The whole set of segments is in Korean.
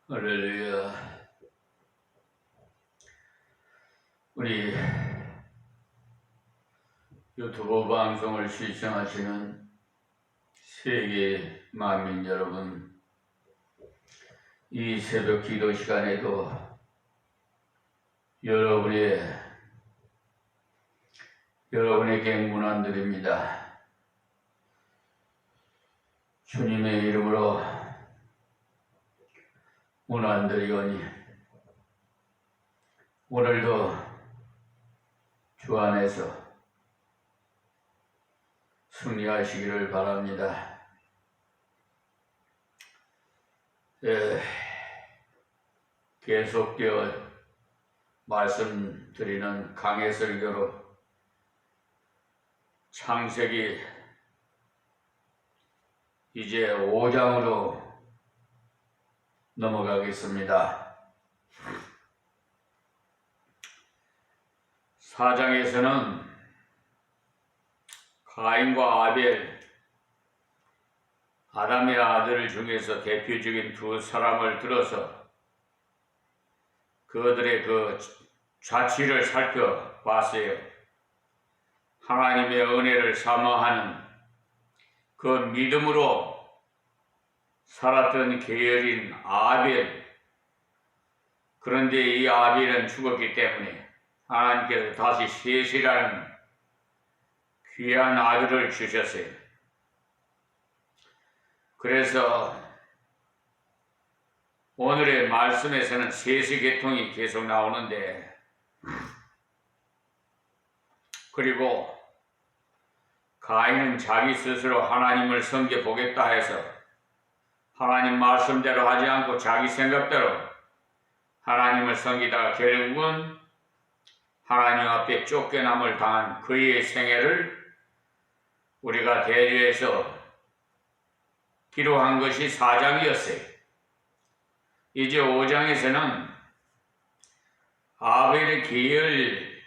할렐루야. 우리 유튜브 방송을 시청하시는 세계 만민 여러분, 이 새벽 기도 시간에도 여러분에게 문안드립니다. 주님의 이름으로 문안드리오니 오늘도 주 안에서 승리하시기를 바랍니다. 계속되어 말씀드리는 강해설교로 창세기 이제 5장으로 넘어가겠습니다. 4장에서는 가인과 아벨, 아담의 아들 중에서 대표적인 두 사람을 들어서 그들의 그 자취를 살펴봤어요. 하나님의 은혜를 사모하는 그 믿음으로 살았던 계열인 아벨. 그런데 이 아벨은 죽었기 때문에 하나님께서 다시 셋이라는 귀한 아들을 주셨어요. 그래서 오늘의 말씀에서는 셋의 계통이 계속 나오는데, 그리고 가인은 자기 스스로 하나님을 섬겨보겠다 해서 하나님 말씀대로 하지 않고 자기 생각대로 하나님을 섬기다가 결국은 하나님 앞에 쫓겨남을 당한 그의 생애를 우리가 대조해서 기록한 것이 4장이었어요. 이제 5장에서는 아벨의 계열,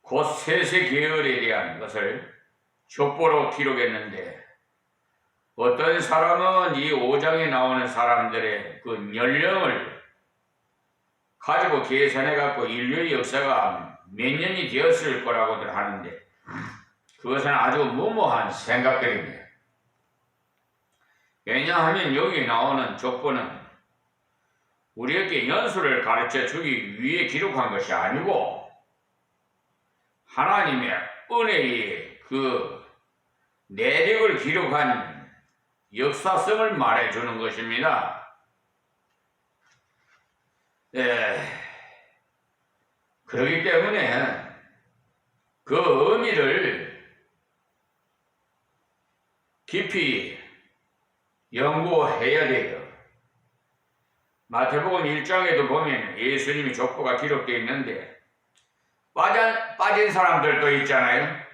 곧 셋의 계열에 대한 것을 족보로 기록했는데, 어떤 사람은 이 5장에 나오는 사람들의 그 연령을 가지고 계산해갖고 인류의 역사가 몇 년이 되었을 거라고들 하는데, 그것은 아주 무모한 생각들입니다. 왜냐하면 여기 나오는 족보는 우리에게 연수를 가르쳐 주기 위해 기록한 것이 아니고 하나님의 은혜의 그 내력을 기록한 역사성을 말해주는 것입니다. 그렇기 때문에 그 의미를 깊이 연구해야 돼요. 마태복음 1장에도 보면 예수님이 족보가 기록되어 있는데 빠진 사람들도 있잖아요.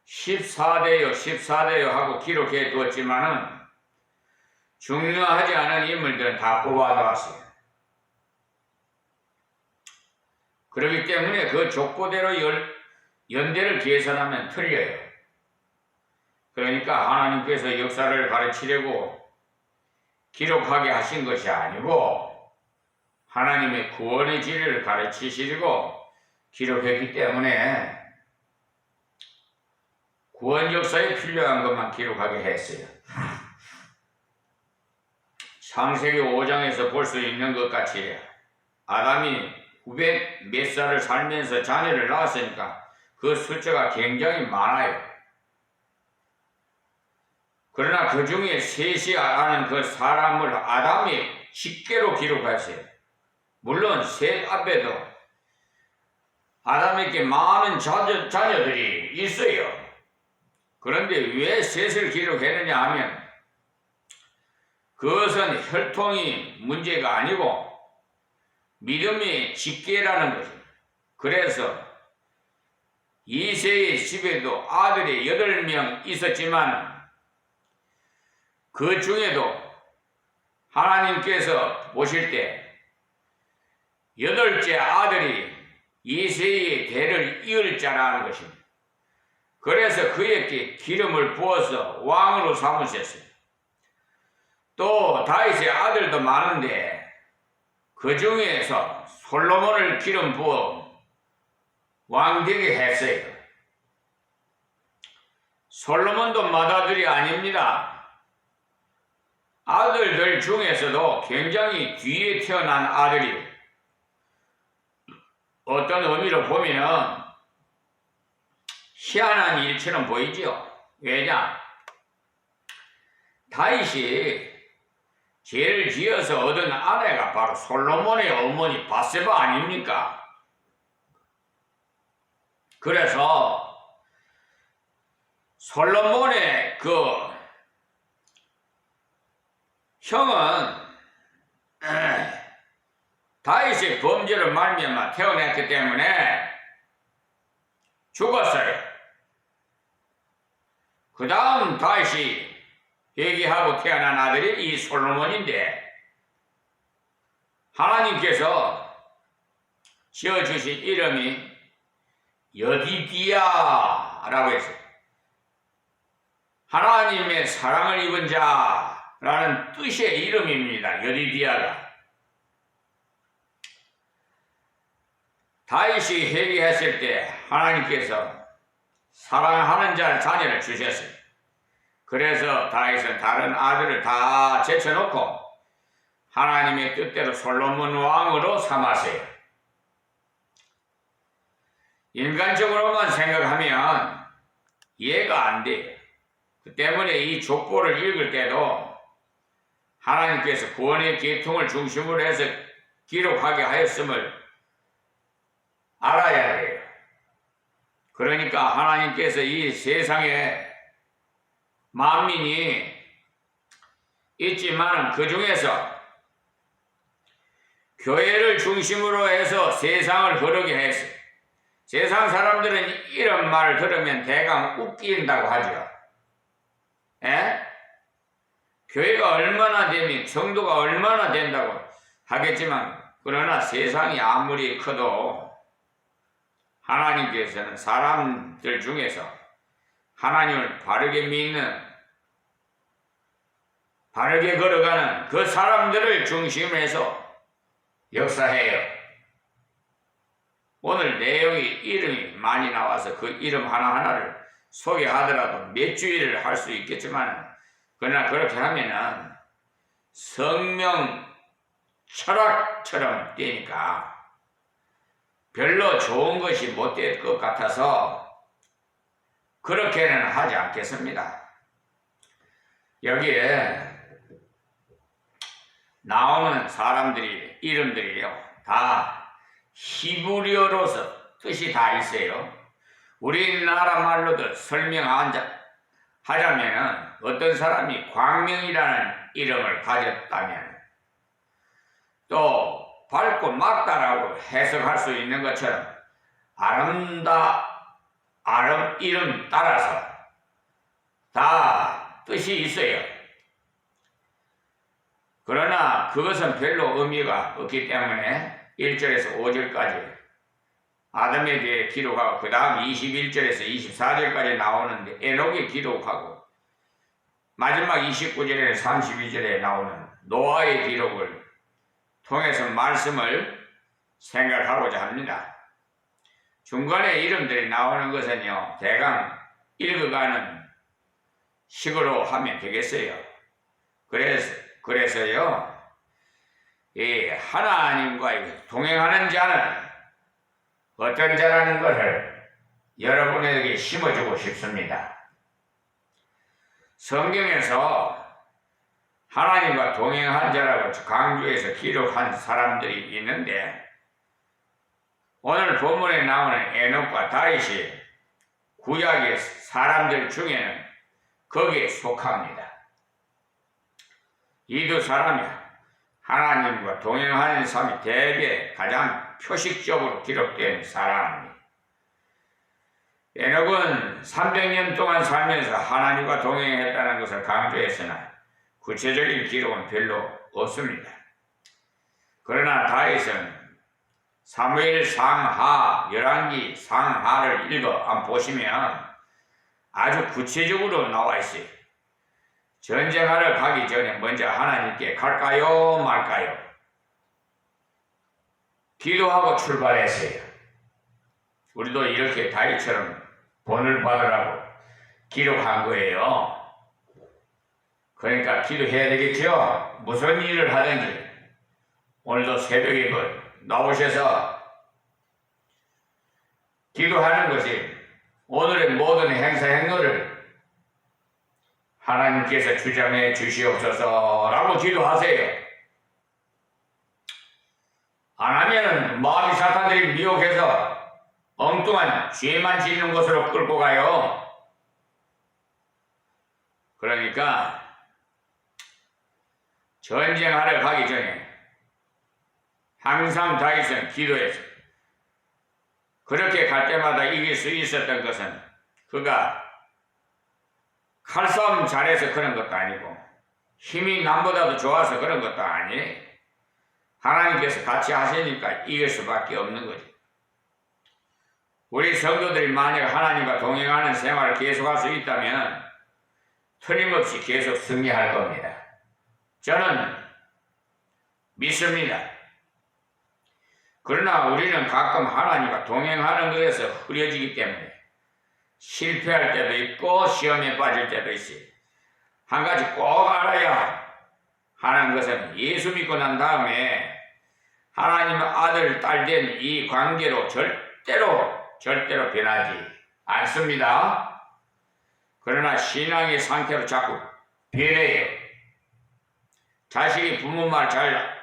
14대요 하고 기록해 두었지만은 중요하지 않은 인물들은 다 뽑아놨어요. 그렇기 때문에 그 족보대로 연대를 계산하면 틀려요. 그러니까 하나님께서 역사를 가르치려고 기록하게 하신 것이 아니고 하나님의 구원의 진리를 가르치시려고 기록했기 때문에 구원 역사에 필요한 것만 기록하게 했어요. 창세기 5장에서 볼 수 있는 것 같이 아담이 900 몇 살을 살면서 자녀를 낳았으니까 그 숫자가 굉장히 많아요. 그러나 그 중에 셋이 아는 그 사람을 아담이 직계로 기록하세요. 물론 셋 앞에도 아담에게 많은 자녀들이 있어요. 그런데 왜 셋을 기록했느냐 하면 그것은 혈통이 문제가 아니고 믿음의 직계라는 것입니다. 그래서 이세의 집에도 아들이 8명 있었지만 그 중에도 하나님께서 보실 때 8째 아들이 이세의 대를 이을 자라는 것입니다. 그래서 그에게 기름을 부어서 왕으로 삼으셨어요. 또 다윗의 아들도 많은데 그 중에서 솔로몬을 기름 부어 왕되게 했어요. 솔로몬도 맏아들이 아닙니다. 아들들 중에서도 굉장히 뒤에 태어난 아들이 어떤 의미로 보면 희한한 일처럼 보이죠. 왜냐? 다윗이 죄를 지어서 얻은 아내가 바로 솔로몬의 어머니 바세바 아닙니까? 그래서 솔로몬의 그 형은 다윗의 범죄를 말미암아 태어났기 때문에 죽었어요. 그 다음 다윗이 회개하고 태어난 아들이 이 솔로몬인데 하나님께서 지어주신 이름이 여디디야라고 했어요. 하나님의 사랑을 입은 자라는 뜻의 이름입니다. 여디디야가. 다윗이 회개했을 때 하나님께서 사랑하는 자녀를 주셨어요. 그래서 다윗은 다른 아들을 다 제쳐놓고 하나님의 뜻대로 솔로몬 왕으로 삼았어요. 인간적으로만 생각하면 이해가 안 돼요. 그 때문에 이 족보를 읽을 때도 하나님께서 구원의 계통을 중심으로 해서 기록하게 하였음을 알아야 해요. 그러니까 하나님께서 이 세상에 만민이 있지만 그 중에서 교회를 중심으로 해서 세상을 흐르게 했어요. 세상 사람들은 이런 말을 들으면 대강 웃긴다고 하죠. 에? 교회가 얼마나 되면 성도가 얼마나 된다고 하겠지만 그러나 세상이 아무리 커도 하나님께서는 사람들 중에서 하나님을 바르게 믿는 바르게 걸어가는 그 사람들을 중심으로 해서 역사해요. 오늘 내용이 이름이 많이 나와서 그 이름 하나하나를 소개하더라도 몇 주일을 할 수 있겠지만 그러나 그렇게 하면은 성명 철학처럼 되니까 별로 좋은 것이 못 될 것 같아서 그렇게는 하지 않겠습니다. 여기에 나오는 사람들이 이름들이요 다 히브리어로서 뜻이 다 있어요. 우리나라 말로도 설명하자면은 어떤 사람이 광명이라는 이름을 가졌다면 또 밝고 맑다라고 해석할 수 있는 것처럼 이름 따라서 다 뜻이 있어요. 그러나 그것은 별로 의미가 없기 때문에 1절에서 5절까지 아담에 대해 기록하고 그 다음 21절에서 24절까지 나오는데 에녹이 기록하고 마지막 29절에서 32절에 나오는 노아의 기록을 통해서 말씀을 생각하고자 합니다. 중간에 이름들이 나오는 것은요 대강 읽어가는 식으로 하면 되겠어요. 그래서요 이 하나님과 동행하는 자는 어떤 자라는 것을 여러분에게 심어주고 싶습니다. 성경에서 하나님과 동행한 자라고 강조해서 기록한 사람들이 있는데 오늘 본문에 나오는 에녹과 다윗이 구약의 사람들 중에는 거기에 속합니다. 이 두 사람이 하나님과 동행하는 삶이 대개 가장 표식적으로 기록된 사람입니다. 에녹은 300년 동안 살면서 하나님과 동행했다는 것을 강조했으나 구체적인 기록은 별로 없습니다. 그러나 다윗은 사무엘 상하, 열왕기 상하를 읽어 한번 보시면 아주 구체적으로 나와 있어요. 전쟁하러 가기 전에 먼저 하나님께 갈까요 말까요? 기도하고 출발했어요. 우리도 이렇게 다윗처럼 본을 받으라고 기록한 거예요. 그러니까 기도해야 되겠죠? 무슨 일을 하든지 오늘도 새벽에 나오셔서 기도하는 것이 오늘의 모든 행사 행로를 하나님께서 주장해 주시옵소서라고 기도하세요. 안 하면은 마음이 사탄들이 미혹해서 엉뚱한 죄만 짓는 곳으로 끌고 가요. 그러니까 전쟁하러 가기 전에 항상 다윗은 기도했어요. 그렇게 갈 때마다 이길 수 있었던 것은 그가 칼싸움 잘해서 그런 것도 아니고 힘이 남보다도 좋아서 그런 것도 아니에요. 하나님께서 같이 하시니까 이길 수밖에 없는 거지. 우리 성도들이 만약 하나님과 동행하는 생활을 계속할 수 있다면 틀림없이 계속 승리할 겁니다. 저는 믿습니다. 그러나 우리는 가끔 하나님과 동행하는 것에서 흐려지기 때문에 실패할 때도 있고 시험에 빠질 때도 있어요. 한 가지 꼭 알아야 하는 것은 예수 믿고 난 다음에 하나님 아들, 딸 된 이 관계로 절대로 변하지 않습니다. 그러나 신앙의 상태로 자꾸 변해요. 자식이 부모 말 잘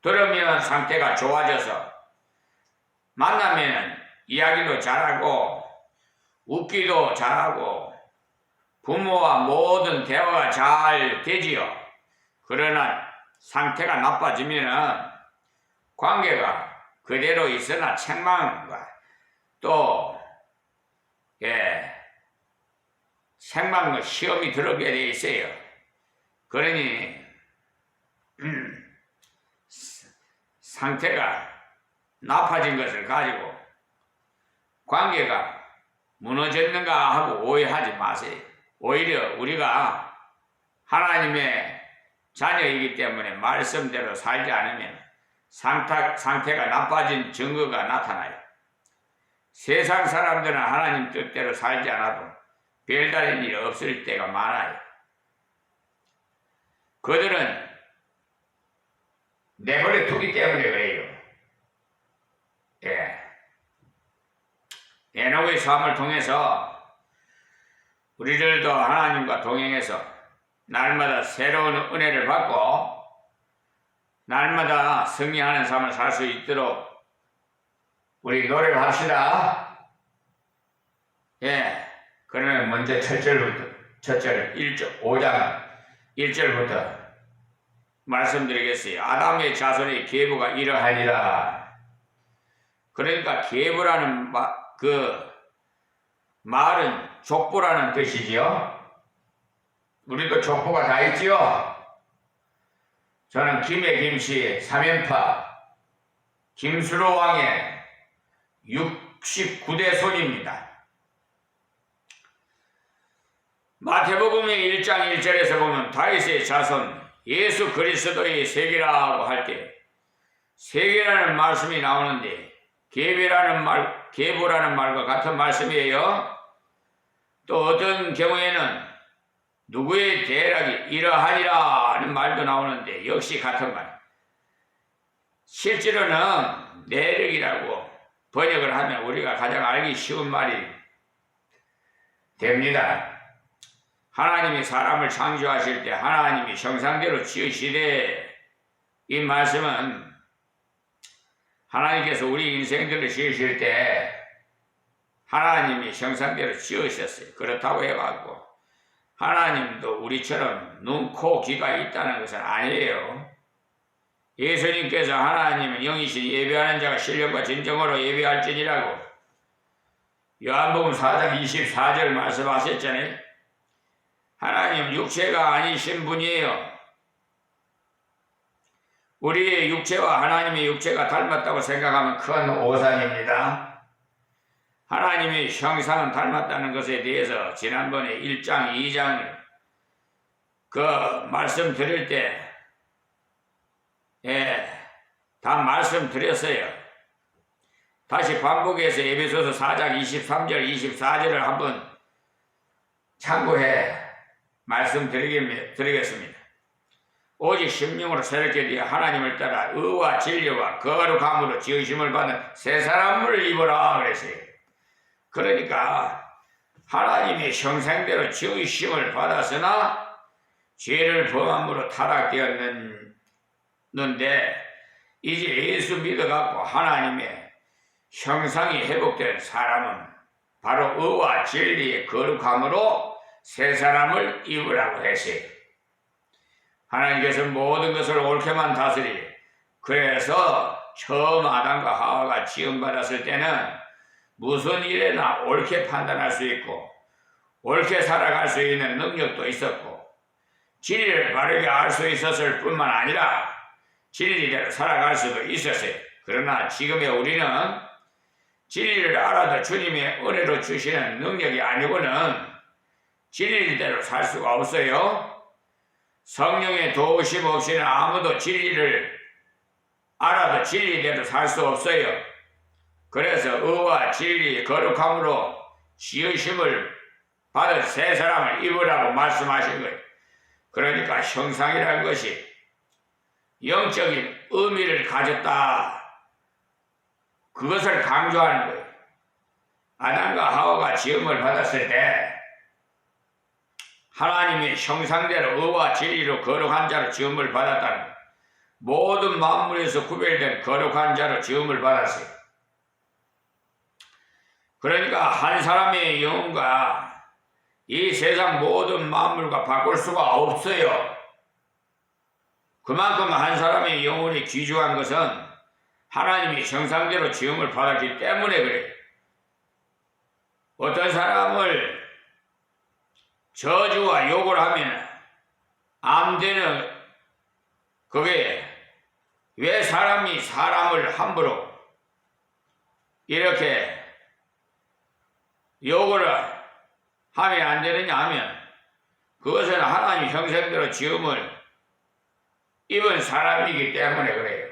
들으면 상태가 좋아져서 만나면 이야기도 잘하고 웃기도 잘하고 부모와 모든 대화가 잘 되지요. 그러나 상태가 나빠지면 관계가 그대로 있으나 책망과 또 생방과 시험이 들어오게 돼 있어요. 그러니 상태가 나빠진 것을 가지고 관계가 무너졌는가 하고 오해하지 마세요. 오히려 우리가 하나님의 자녀이기 때문에 말씀대로 살지 않으면 상태가 나빠진 증거가 나타나요. 세상 사람들은 하나님 뜻대로 살지 않아도 별다른 일이 없을 때가 많아요. 그들은 내버려 두기 때문에 그래요. 에녹의 삶을 통해서 우리들도 하나님과 동행해서 날마다 새로운 은혜를 받고 날마다 승리하는 삶을 살 수 있도록 우리 노력을 합시다. 그러면 먼저 첫 절 5장 1절부터 말씀드리겠어요. 아담의 자손의 계보가 이러하니라. 그러니까 계보라는 말은 족보라는 뜻이지요. 우리도 족보가 다 있지요. 저는 김해 김씨 3연파 김수로 왕의 69대 손입니다. 마태복음의 1장 1절에서 보면 다윗의 자손 예수 그리스도의 세계라고 할 때 세계라는 말씀이 나오는데 계보라는 말과 같은 말씀이에요. 또 어떤 경우에는 누구의 대락이 이러하니라는 말도 나오는데 역시 같은 말. 실제로는 내력이라고 번역을 하면 우리가 가장 알기 쉬운 말이 됩니다. 하나님이 사람을 창조하실 때 하나님이 형상대로 지으시되, 이 말씀은 하나님께서 우리 인생들을 지으실 때 하나님이 형상대로 지으셨어요. 그렇다고 해가지고 하나님도 우리처럼 눈, 코, 귀가 있다는 것은 아니에요. 예수님께서 하나님은 영이신 예배하는 자가 신령과 진정으로 예배할지니라고 요한복음 4장 24절 말씀하셨잖아요. 하나님 육체가 아니신 분이에요. 우리의 육체와 하나님의 육체가 닮았다고 생각하면 큰 오산입니다. 하나님의 형상은 닮았다는 것에 대해서 지난번에 1장, 2장을 그 말씀 드릴 때, 다 말씀드렸어요. 다시 반복해서 에베소서 4장 23절, 24절을 한번 참고해 말씀드리겠습니다. 오직 심령으로 새롭게 되어 하나님을 따라 의와 진리와 거룩함으로 지으심을 받은 새 사람을 입어라 그랬어요. 그러니까 하나님의 형상대로 지으심을 받았으나 죄를 범함으로 타락되었는데 이제 예수 믿어갖고 하나님의 형상이 회복된 사람은 바로 의와 진리의 거룩함으로 새 사람을 입으라고 했어요. 하나님께서 모든 것을 옳게만 다스리. 그래서 처음 아담과 하와가 지음받았을 때는 무슨 일에나 옳게 판단할 수 있고 옳게 살아갈 수 있는 능력도 있었고 진리를 바르게 알 수 있었을 뿐만 아니라 진리대로 살아갈 수도 있었어요. 그러나 지금의 우리는 진리를 알아도 주님의 은혜로 주시는 능력이 아니고는 진리대로 살 수가 없어요. 성령의 도우심 없이는 아무도 진리를 알아도 진리대로 살 수 없어요. 그래서 의와 진리 거룩함으로 지으심을 받은 새 사람을 입으라고 말씀하신 거예요. 그러니까 형상이라는 것이 영적인 의미를 가졌다. 그것을 강조하는 거예요. 아담과 하와가 지음을 받았을 때 하나님의 형상대로 의와 진리로 거룩한 자로 지음을 받았다는 거예요. 모든 만물에서 구별된 거룩한 자로 지음을 받았어요. 그러니까 한 사람의 영혼과 이 세상 모든 만물과 바꿀 수가 없어요. 그만큼 한 사람의 영혼이 귀중한 것은 하나님의 형상대로 지음을 받았기 때문에 그래요. 어떤 사람을 저주와 욕을 하면 안 되는 그게 왜 사람이 사람을 함부로 이렇게 욕을 하면 안 되느냐 하면 그것은 하나님 형상대로 지음을 입은 사람이기 때문에 그래요.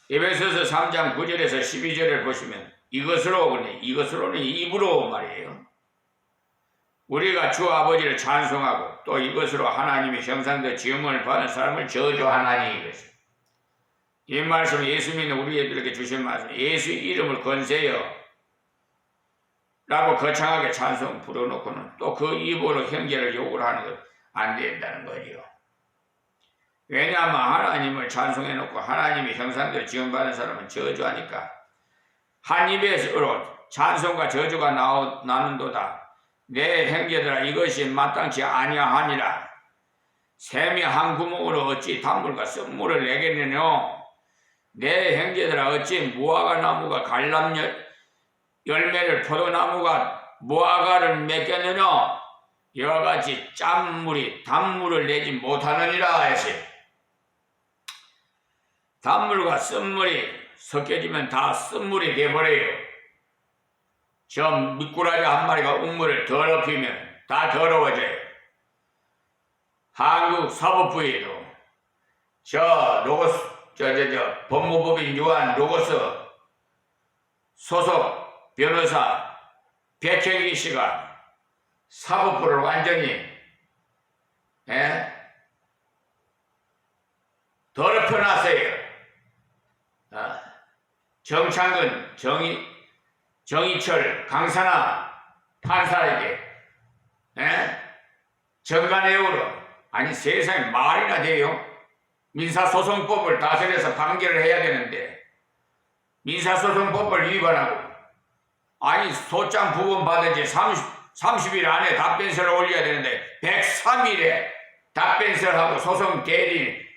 에베소서 3장 9절에서 12절을 보시면 이것으로는 입으로 말이에요. 우리가 주 아버지를 찬송하고 또 이것으로 하나님의 형상대로 지음을 받은 사람을 저주하나니 이랬어요. 이 말씀은 예수 믿는 우리들에게 주신 말씀, 예수 이름을 건세여 라고 거창하게 찬송 부르놓고는 또 그 입으로 형제를 욕을 하는 것 안 된다는 거지요. 왜냐하면 하나님을 찬송해놓고 하나님의 형상대로 지음받은 사람은 저주하니까 한 입에서로 찬송과 저주가 나는도다. 내 형제들아 이것이 마땅치 아니하니라. 샘이 한 구멍으로 어찌 단물과 쓴물을 내겠느냐. 내 형제들아 어찌 무화과 나무가 갈람 열매를 포도나무가 무화과를 맺겠느냐. 이와 같이 짠물이 단물을 내지 못하느니라 했어요. 단물과 쓴물이 섞여지면 다 쓴물이 돼버려요. 저 미꾸라지 한 마리가 우물을 더럽히면 다 더러워져요. 한국 사법부에도 법무법인 유한 로고스 소속 변호사 백혜기 씨가 사법부를 완전히 더럽혀놨어요. 정창근, 정의철, 강산아 판사에게 정관예우로 아니 세상에 말이나 돼요. 민사소송법을 다스려서 판결을 해야 되는데 민사소송법을 위반하고 아니 소장 부분 받은 지 30일 안에 답변서를 올려야 되는데 103일에 답변서하고 소송 대리인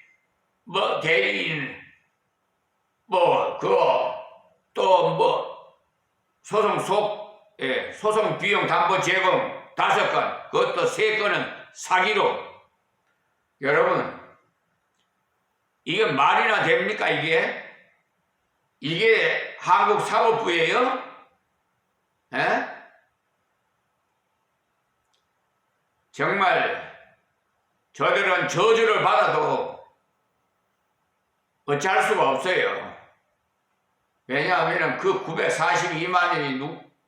소송 비용 담보 제공 5건, 그것도 3건은 사기로. 여러분, 이게 말이나 됩니까, 이게? 이게 한국 사법부예요? 정말 저들은 저주를 받아도 어찌할 수가 없어요. 왜냐하면 그 942만원이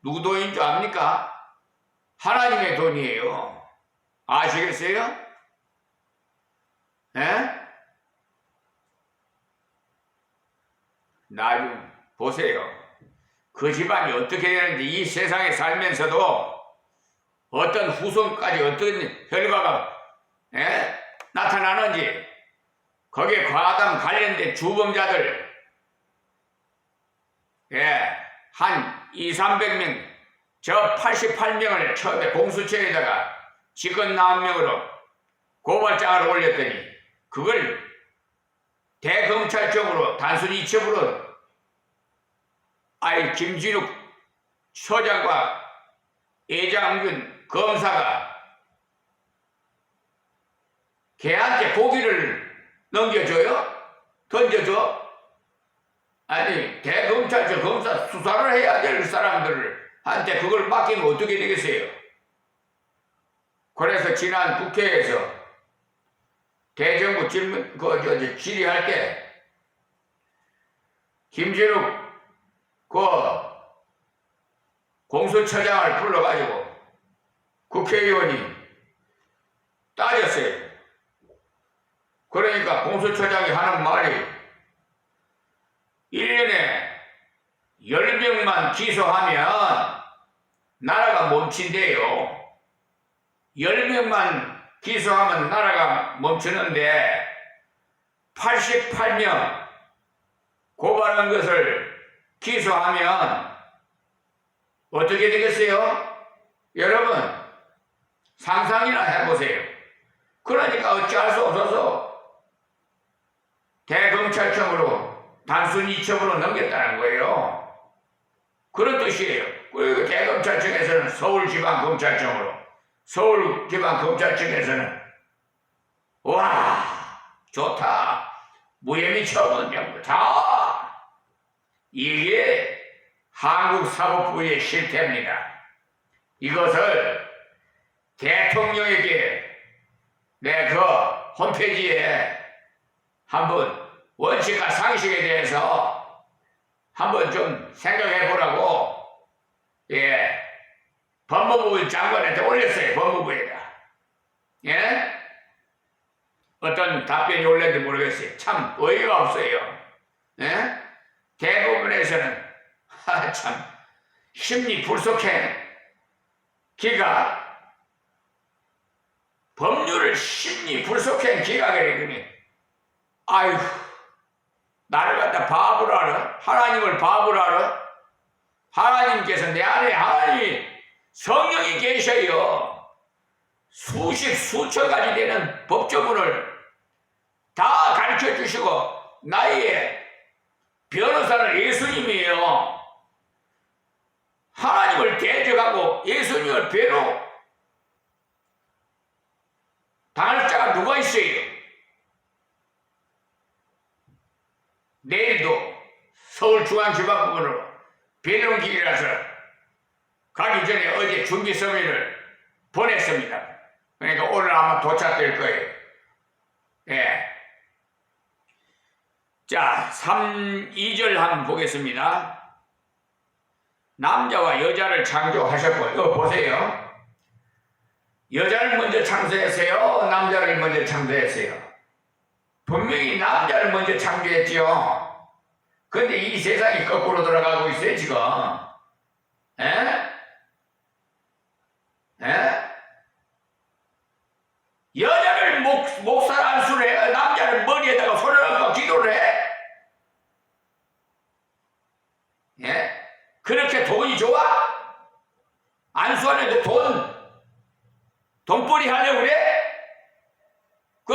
누구 돈인 줄 압니까? 하나님의 돈이에요. 아시겠어요? 예? 나중 보세요. 그 집안이 어떻게 되는지 이 세상에 살면서도 어떤 후손까지 어떤 결과가 나타나는지 거기에 과담 관련된 주범자들 한 200~300명 저 88명을 처음에 공수처에다가 직권남용으로 고발장을 올렸더니 그걸 대검찰청으로 단순 이첩으로 김진욱 처장과 예장균 검사가 걔한테 고기를 넘겨줘요? 던져줘? 아니 대검찰청 검사 수사를 해야 될 사람들한테 그걸 맡기면 어떻게 되겠어요? 그래서 지난 국회에서 대정부 질문 질의할 때 김진욱 공수처장을 불러가지고 국회의원이 따졌어요. 그러니까 공수처장이 하는 말이 1년에 10명만 기소하면 나라가 멈춘대요. 10명만 기소하면 나라가 멈추는데 88명 고발한 것을 기소하면 어떻게 되겠어요? 여러분 상상이나 해보세요. 그러니까 어찌할 수 없어서 대검찰청으로 단순 이첩으로 넘겼다는 거예요. 그런 뜻이에요. 그리고 대검찰청에서는 서울지방검찰청으로 서울지방검찰청에서는 와 좋다 무혐의 처분 정부다. 이게 한국사법부의 실태입니다. 이것을 대통령에게 내 그 홈페이지에 한번 원칙과 상식에 대해서 한번 좀 생각해 보라고 법무부 장관한테 올렸어요. 법무부에다. 어떤 답변이 올렸는지 모르겠어요. 참 어이가 없어요. 대부분에서는 참 심리 불속행 기각 법률을 심리 불속행 기각을 해주니 아이고 나를 갖다 바보로 하라? 하나님을 바보로 하라? 하나님께서 내 안에 하나님이 성령이 계셔요. 수천 가지 되는 법조문을 다 가르쳐 주시고 나의 변호사는 예수님이에요. 하나님을 대적하고 예수님을 배로 당할 자가 누가 있어요? 내일도 서울중앙지방법원으로 배롱길이라서 가기 전에 어제 준비 서면을 보냈습니다. 그러니까 오늘 아마 도착될 거예요. 자, 2절 한번 보겠습니다. 남자와 여자를 창조하셨고, 이거 보세요. 여자를 먼저 창조했어요? 남자를 먼저 창조했어요? 분명히 남자를 먼저 창조했지요. 근데 이 세상이 거꾸로 돌아가고 있어요, 지금. 여자를 목살 안수를 해, 남자를 머리에다가 손을 얹고 기도를 해? 그렇게 돈이 좋아? 안수하는데 돈벌이 하려고 그래? 그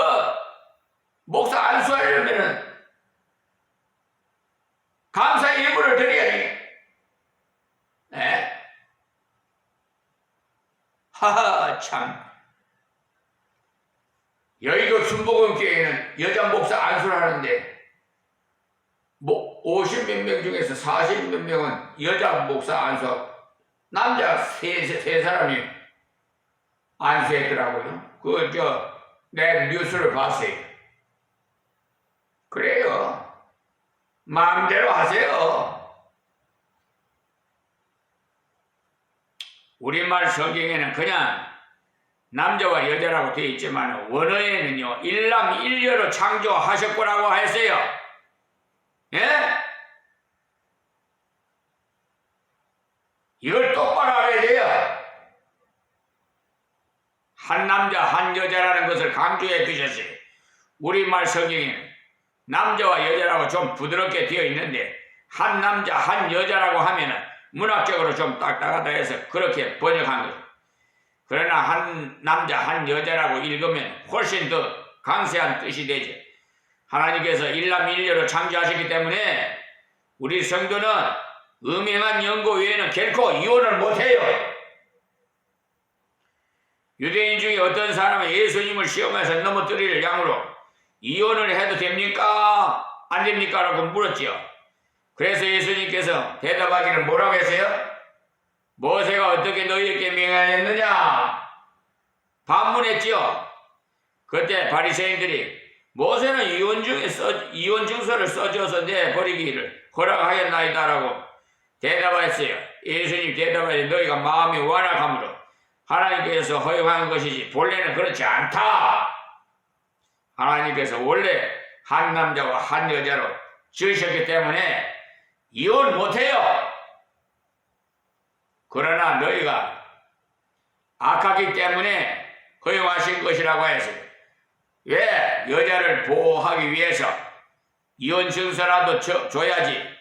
목사 안수하려면은 감사의 예물을 드려야지. 하하 참. 여의도 순복음교회는 여자 목사 안수를 하는데 50몇 명 중에서 40몇 명은 여자 목사 안수, 남자 세 사람이 안수했더라고요. 내 뉴스를 봤어요. 그래요. 마음대로 하세요. 우리말 성경에는 그냥 남자와 여자라고 되어 있지만 원어에는요 일남일녀로 창조하셨구라고 했어요. 예? 이걸 똑바로 알아야 돼요. 한 남자 한 여자라는 것을 강조해 두셨어요. 우리말 성경에는 남자와 여자라고 좀 부드럽게 되어 있는데 한 남자 한 여자라고 하면은 문학적으로 좀 딱딱하다 해서 그렇게 번역한 거죠. 그러나 한 남자 한 여자라고 읽으면 훨씬 더 강세한 뜻이 되죠. 하나님께서 일남일녀로 창조하셨기 때문에 우리 성도는 음행한 연고 외에는 결코 이혼을 못해요. 유대인 중에 어떤 사람은 예수님을 시험해서 넘어뜨릴 양으로 이혼을 해도 됩니까? 안 됩니까? 라고 물었지요. 그래서 예수님께서 대답하기를 뭐라고 했어요? 모세가 어떻게 너희에게 명하였느냐? 반문했지요. 그때 바리새인들이 모세는 이혼 증서를 써줘서 내버리기를 허락하였나이다라고 대답했어요. 예수님 대답하되 너희가 마음이 완악함으로 하나님께서 허용한 것이지 본래는 그렇지 않다. 하나님께서 원래 한 남자와 한 여자로 지으셨기 때문에 이혼 못해요. 그러나 너희가 악하기 때문에 허용하신 것이라고 해서 왜 여자를 보호하기 위해서 이혼 증서라도 줘야지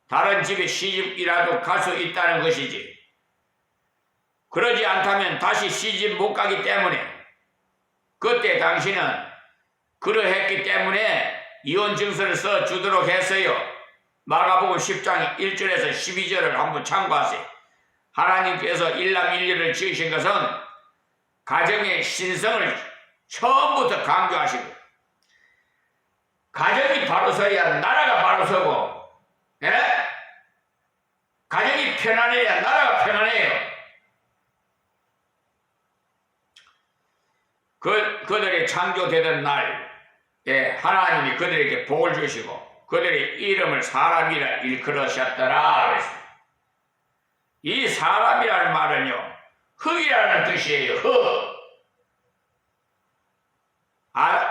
다른 집에 시집이라도 갈 수 있다는 것이지. 그러지 않다면 다시 시집 못 가기 때문에 그때 당신은 그러했기 때문에 이혼 증서를 써주도록 했어요. 마가복음 10장 1절에서 12절을 한번 참고하세요. 하나님께서 일남일녀를 지으신 것은 가정의 신성을 처음부터 강조하시고 가정이 바로 서야 나라가 바로 서고 예? 가정이 편안해야 나라가 편안해요. 그들이 창조되던 날 하나님이 그들에게 복을 주시고 그들의 이름을 사람이라 일컬으셨더라 그랬어요. 이 사람이라는 말은요 흙이라는 뜻이에요. 흙.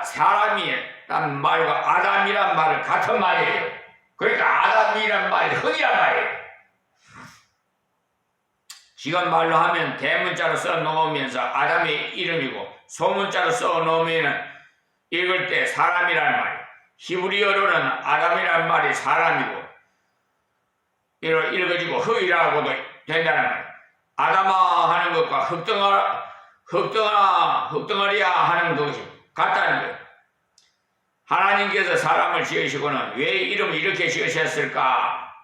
사람이란 말과 아담이란 말은 같은 말이에요. 그러니까 아담이란 말이 흙이란 말이에요. 지금 말로 하면 대문자로 써 놓으면서 아담의 이름이고 소문자로 써 놓으면 읽을 때 사람이라는 말이에요. 히브리어로는 아담이라는 말이 사람이고 이걸 읽어지고 흙이라고도 된다는 말이에요. 아담아 하는 것과 흙덩어리야 하는 것이 같다는 거예요. 하나님께서 사람을 지으시고는 왜 이름을 이렇게 지으셨을까?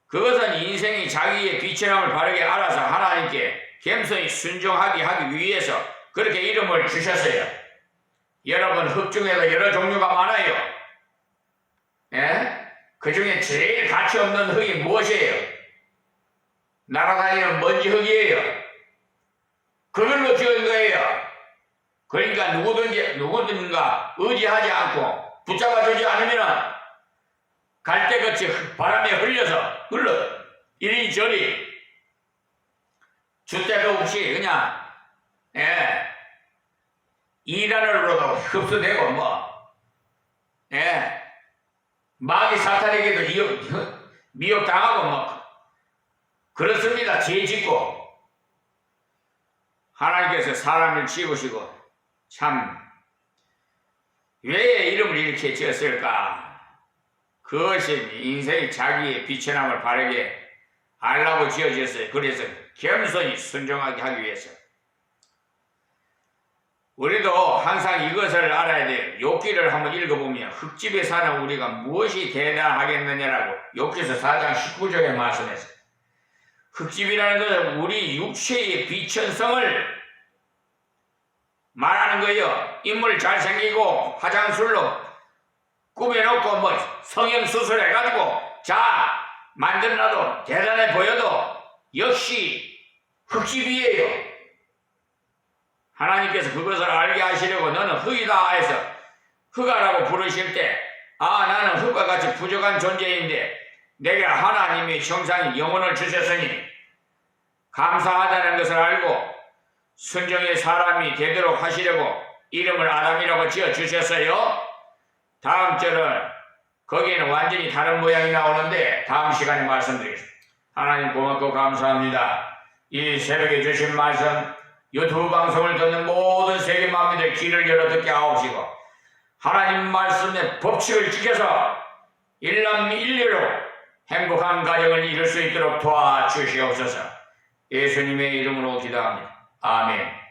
그것은 인생이 자기의 비천함을 바르게 알아서 하나님께 겸손히 순종하게 하기 위해서 그렇게 이름을 주셨어요. 여러분 흙 중에도 여러 종류가 많아요. 예? 그 중에 제일 가치 없는 흙이 무엇이에요? 날아다니는 먼지 흙이에요. 그걸로 지은 거예요. 그러니까 누구든가 의지하지 않고 붙잡아주지 않으면 갈대같이 바람에 흘러 이리저리 주대도 없이 그냥 이단으로도 흡수되고 마귀 사탄에게도 미혹당하고 그렇습니다. 죄 짓고 하나님께서 사람을 지으시고 참 왜 이름을 이렇게 지었을까? 그것이 인생이 자기의 비천함을 바르게 알라고 지어졌어요. 그래서 겸손히 순종하게 하기 위해서. 우리도 항상 이것을 알아야 돼요. 욥기를 한번 읽어보면 흙집에 사는 우리가 무엇이 대단하겠느냐라고 욥기서 4장 19절에 말씀했어요. 흙집이라는 것은 우리 육체의 비천성을 말하는 거예요. 인물 잘생기고 화장술로 꾸며놓고 성형수술 해가지고 만들어놔도 대단해 보여도 역시 흙집이에요. 하나님께서 그것을 알게 하시려고 너는 흙이다 해서 흙아라고 부르실 때, 나는 흙과 같이 부족한 존재인데 내게 하나님의 형상인 영혼을 주셨으니 감사하다는 것을 알고 순종의 사람이 되도록 하시려고 이름을 아담이라고 지어주셨어요. 다음 절은 거기에는 완전히 다른 모양이 나오는데 다음 시간에 말씀드리겠습니다. 하나님 고맙고 감사합니다. 이 새벽에 주신 말씀 유튜브 방송을 듣는 모든 세계 만민들 귀를 열어 듣게 하옵시고 하나님 말씀의 법칙을 지켜서 일남일녀로 행복한 가정을 이룰 수 있도록 도와주시옵소서. 예수님의 이름으로 기도합니다. 아멘.